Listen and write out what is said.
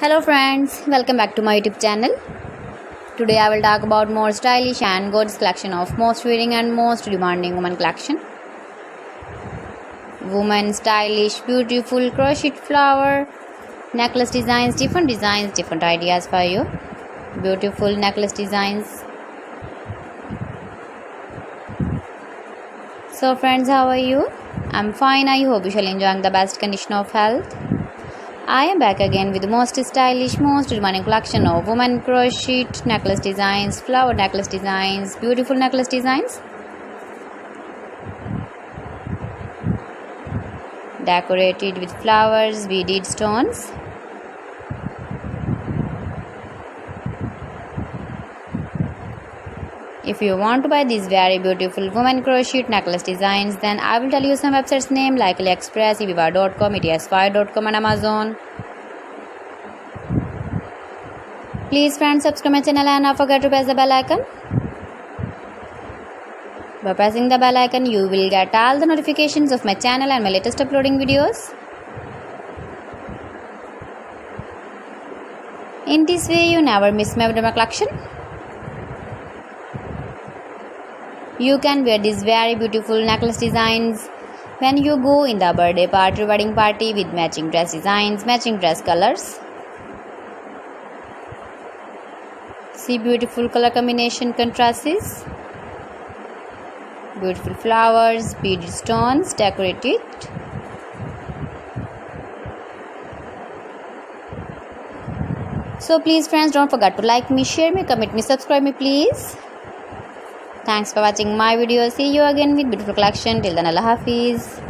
Hello friends, welcome back to my YouTube channel. Today I will talk about more stylish and gorgeous collection of most wearing and most demanding women collection. Women stylish, beautiful crocheted flower necklace designs, different ideas for you. Beautiful necklace designs. So friends, how are you? I'm fine. I hope you shall enjoying the best condition of health. I am back again with the most stylish, most demanding collection of women crochet necklace designs, flower necklace designs, beautiful necklace designs, decorated with flowers, beaded stones. If you want to buy these very beautiful women crochet necklace designs, then I will tell you some websites name like AliExpress, eBay.com, ets5.com and Amazon. Please friends, subscribe my channel and don't forget to press the bell icon. By pressing the bell icon, you will get all the notifications of my channel and my latest uploading videos. In this way, you never miss my collection. You can wear these very beautiful necklace designs when you go in the birthday party, wedding party with matching dress designs, matching dress colors. See beautiful color combination contrasts. Beautiful flowers, beaded stones, decorated. So please friends, don't forget to like me, share me, comment me, subscribe me please. Thanks for watching my video. See you again with beautiful collection. Till then, Allah Hafiz.